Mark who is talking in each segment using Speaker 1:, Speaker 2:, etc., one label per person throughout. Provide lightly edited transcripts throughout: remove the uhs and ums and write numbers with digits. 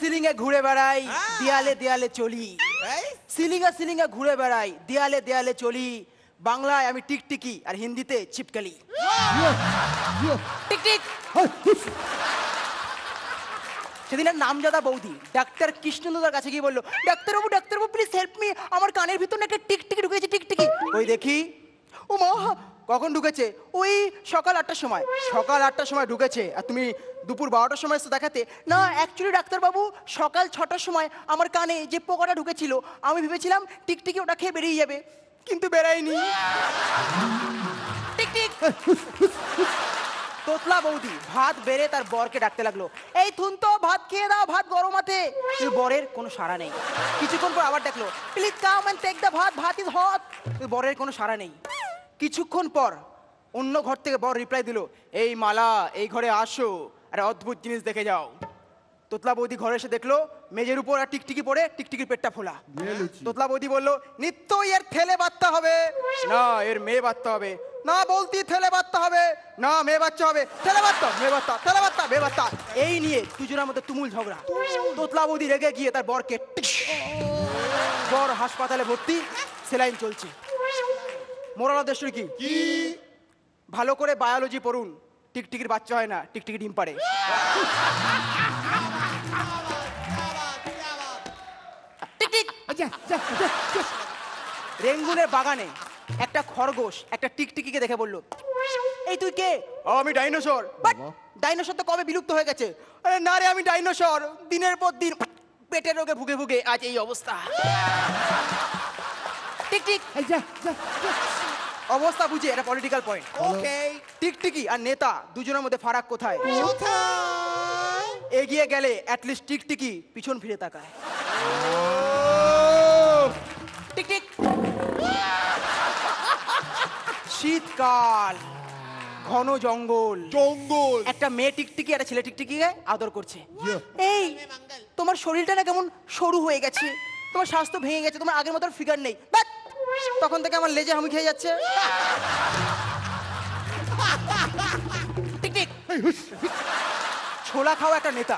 Speaker 1: সিলিংয়ে ঘুরে বেড়াই, দেয়ালে দেয়ালে চলি। সিলিংয়ে ঘুরে বেড়াই, দেয়ালে দেয়ালে চলি। বাংলায় আমি টিকটিকি আর হিন্দিতে ছিপকালি। টিকটিক। সেদিন আর নামজাদা বৌদি ডাক্তার কৃষ্ণদার কাছে গিয়ে বললো, ডাক্তারবাবু প্লিজ হেল্প মি, আমার কানের ভিতর একটা টিকটিকি ঢুকেছে, টিকটিকি। ওই দেখি, ও মা কখন ঢুকেছে? ওই সকাল 8টার সময়। সকাল 8টার সময় ঢুকেছে আর তুমি দুপুর 12টার সময় এসে দেখাতে? না অ্যাকচুয়ালি ডাক্তারবাবু সকাল 6টার সময় আমার কানে যে পোকাটা ঢুকেছিল আমি ভেবেছিলাম টিকটিকি ওটা খেয়ে বেরিয়ে যাবে, কিন্তু বেরায়নি। টিকটিক। তোতলা বৌদি ভাত বেড়ে তার বরকে ডাকতে লাগলো, এই থুন তো ভাত খেয়ে দাও, ভাত গরম আছে। বরের কোনো সাড়া নেই। কিছুক্ষণ পর আবার ডাকলো, please come and take the bhaat, bhaat is hot. বরের কোনো সাড়া নেই। কিছুক্ষণ পর অন্য ঘর থেকে বর রিপ্লাই দিল, এই মালা এই ঘরে আসো, আরে অদ্ভুত জিনিস দেখে যাও। তোতলা বৌদি ঘরে এসে দেখলো মেজের উপর আর টিকটিকি পড়ে, টিকটিকির পেটটা ফোলা। তোতলা বৌদি বললো, নিত্যই এর থেলে বাচ্চা হবে, না এর মেয়ে বাচ্চা হবে, না বলতি থেলে বাচ্চা হবে, না মেয়ে বাচ্চা হবে, থেলে বাচ্চা মেয়ে বাচ্চা, থেলে বাচ্চা মেয়ে বাচ্চা। এই নিয়ে দুজনের মধ্যে তুমুল ঝগড়া। তোতলা বৌদি রেগে গিয়ে তার বরকে, বর হাসপাতালে ভর্তি, সেলাইন চলছে। মোরাল অফ দ্য স্টোরি কি? ভালো করে বায়োলজি পড়ুন, টিকটিকির বাচ্চা হয় না, টিকটিকি ডিম পাড়ে। রেঙ্গুনের বাগানে একটা খরগোশ একটা টিকটিকিকে দেখে বলল, এই তুই কে? আমি ডাইনোসর। বাট ডাইনোসর তো কবে বিলুপ্ত হয়ে গেছে। আরে না রে, আমি ডাইনোসর, দিনের পর দিন পেটের রোগে ভুগে ভুগে আজ এই অবস্থা। টিকটিক। অবস্থা বুঝে এটা পলিটিক্যাল পয়েন্ট। ওকে, টিকটিকি আর নেতা দুজনের মধ্যে ফারাক কোথায়? এগিয়ে গেলে অ্যাটলিস্ট টিকটিকি পিছন ফিরে তাকায়। টিকটিক। শীতকাল, ঘন জঙ্গল, একটা মেয়ে টিকটিকি একটা ছেলে টিকটিকিকে আদর করছে। এই তোমার শরীরটা না কেমন সরু হয়ে গেছে, তোমার স্বাস্থ্য ভেঙে গেছে, তোমার আগের মতো ফিগার নেই। তখন থেকে আমার লেজে হামি খেয়ে যাচ্ছে। টিকটিক। ছোলা খাওয়া একটা নেতা।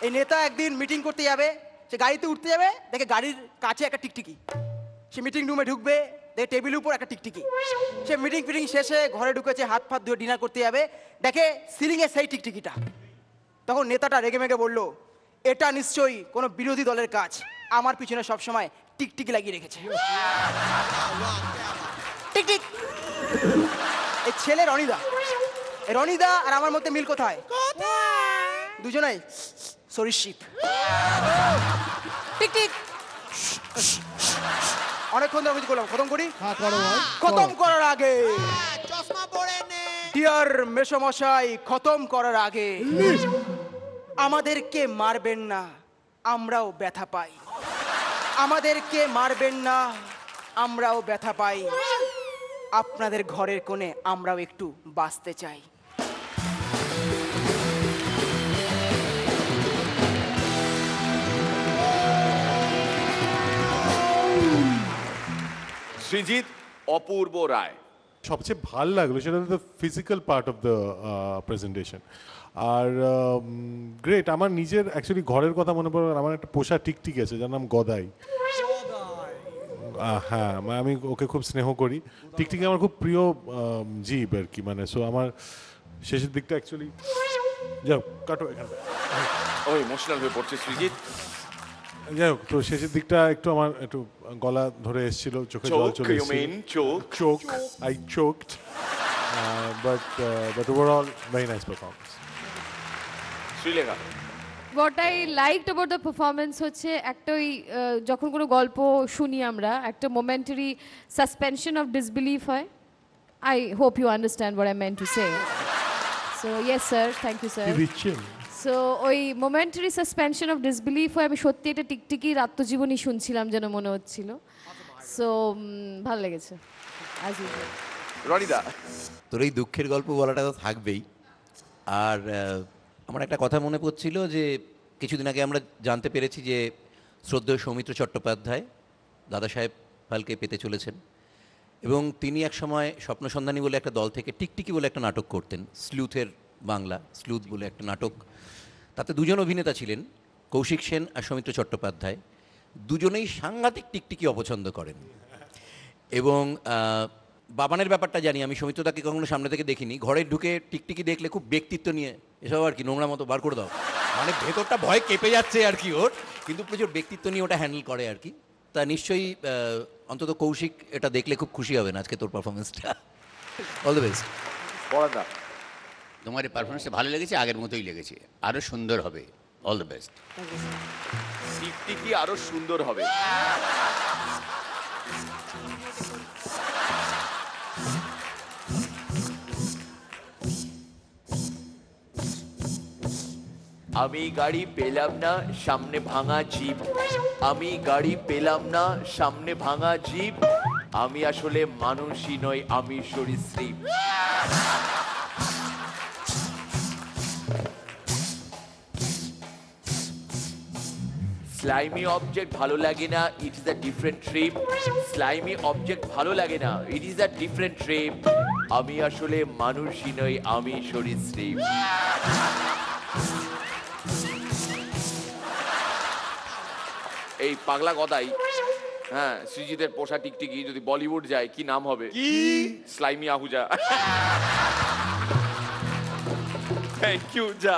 Speaker 1: এই নেতা একদিন মিটিং করতে যাবে, সে গাড়িতে উঠতে যাবে, দেখে গাড়ির কাছে একটা টিকটিকি। সে মিটিং রুমে ঢুকবে, দেখে টেবিলের উপর একটা টিকটিকি। সে মিটিং ফিটিং শেষে ঘরে ঢুকেছে, হাত ফাত ধুয়ে ডিনার করতে যাবে, দেখে সিলিংয়ে সেই টিকটিকিটা। তখন নেতাটা রেগে মেগে বলল, এটা নিশ্চয়ই কোনো বিরোধী দলের কাজ, আমার পিছনে সবসময় টিকটিকি লাগিয়ে রেখেছে। টিকটিক। এই ছেলে রনিদা, রনিদা আর আমার মধ্যে মিল কোথায়? দুজনেই সরীসৃপ। টিকটিক। অনেকক্ষণ ধরে বুঝি করলাম, খতম করি। খতম করার আগে ডিয়ার মেসোমশাই, খতম করার আগে আমাদেরকে মারবেন না, আমরাও ব্যথা পাই। আমাদেরকে মারবেন না, আমরাও ব্যথা পাই। আপনাদের ঘরের কোণে আমরাও একটু বাঁচতে চাই।
Speaker 2: সৃজিত অপূর্ব রায়।
Speaker 3: সবচেয়ে ভাল লাগলো সেটা the physical part of the presentation. আর গ্রেট। আমার নিজের অ্যাকচুয়ালি ঘরের কথা মনে পড়ে, আমার একটা পোষা টিকটিক আছে যার নাম গদাই। হ্যাঁ, আমি ওকে খুব স্নেহ করি। টিকটিকি আমার খুব প্রিয় জীব আর কি, মানে সো আমার শেষের দিকটা অ্যাকচুয়ালি, যাও কাটো এখানটা,
Speaker 2: ও ইমোশনাল হয়ে পড়ছে সৃজিত।
Speaker 3: যাই হোক, তো শেষের দিকটা একটু আমার একটু গলা ধরে এসেছিল, চোখে জল চলে এসেছিল। I choked, but overall very nice performance.
Speaker 2: Sreelekha.
Speaker 4: What I liked about the performance হচ্ছে একটা ওই যখন কোনো গল্প শুনি আমরা, একটা momentary suspension of disbelief হয়। I hope you understand what I meant to say. So yes sir, thank you sir. So ওই মোমেন্টারি সাসপেনশন অফ ডিসবিলিফ হয়ে আমি সত্যি একটা টিকটিকির আত্মজীবনী শুনছিলাম যেন মনে হচ্ছিল। সো ভালো লেগেছে।
Speaker 2: রনিদা,
Speaker 5: তোর এই দুঃখের গল্প বলাটা তো থাকবেই। আর আমার একটা কথা মনে পড়ছিল যে কিছুদিন আগে আমরা জানতে পেরেছি যে শ্রদ্ধেয় সৌমিত্র চট্টোপাধ্যায় দাদা সাহেব ফালকে পেতে চলেছেন। এবং তিনি এক সময় স্বপ্ন সন্ধানী বলে একটা দল থেকে টিকটিকি বলে একটা নাটক করতেন, স্লুথের বাংলা, স্লুথ বলে একটা নাটক। তাতে দুজন অভিনেতা ছিলেন, কৌশিক সেন আর সৌমিত্র চট্টোপাধ্যায়। দুজনেই সাংঘাতিক টিকটিকি অপছন্দ করেন। এবং বাবানের ব্যাপারটা জানি আমি, সৌমিত্রদাকে কখনো সামনে থেকে দেখিনি, ঘরে ঢুকে টিকটিকি দেখলে খুব ব্যক্তিত্ব নিয়ে এসব আর কি নোংরা মতো বার করে দাও, মানে ভেতরটা ভয় কেঁপে যাচ্ছে আর কি ওর, কিন্তু প্রচুর ব্যক্তিত্ব নিয়ে ওটা হ্যান্ডেল করে আর কি। তা নিশ্চয়ই অন্তত কৌশিক এটা দেখলে খুব খুশি হবেন আজকে তোর পারফরমেন্সটা। All the best.
Speaker 2: পরাদা,
Speaker 6: তোমার এই পারফরমেন্সটা ভালো লেগেছে, আগের মতোই লেগেছে, আরও সুন্দর হবে। All the best.
Speaker 2: টিকটিকি আরো সুন্দর হবে।
Speaker 7: আমি গাড়ি পেলাম না, সামনে ভাঙা জিপ। আমি গাড়ি পেলাম না, সামনে ভাঙা জিপ। আমি আসলে মানুষই নই, আমি সরীসৃপ। স্লাইমি অবজেক্ট ভালো লাগে না, it is a different trip. স্লাইমি object ভালো লাগে না, it is a different trip. আমি আসলে মানুষই নই, আমি সরীসৃপ।
Speaker 2: এই পাগলা গদাই, হ্যাঁ, সৃজিতের পোষা টিকটিকি যদি বলিউড যায় কি নাম হবে? কি স্লাইমি আহুজা। থ্যাংক ইউ যা।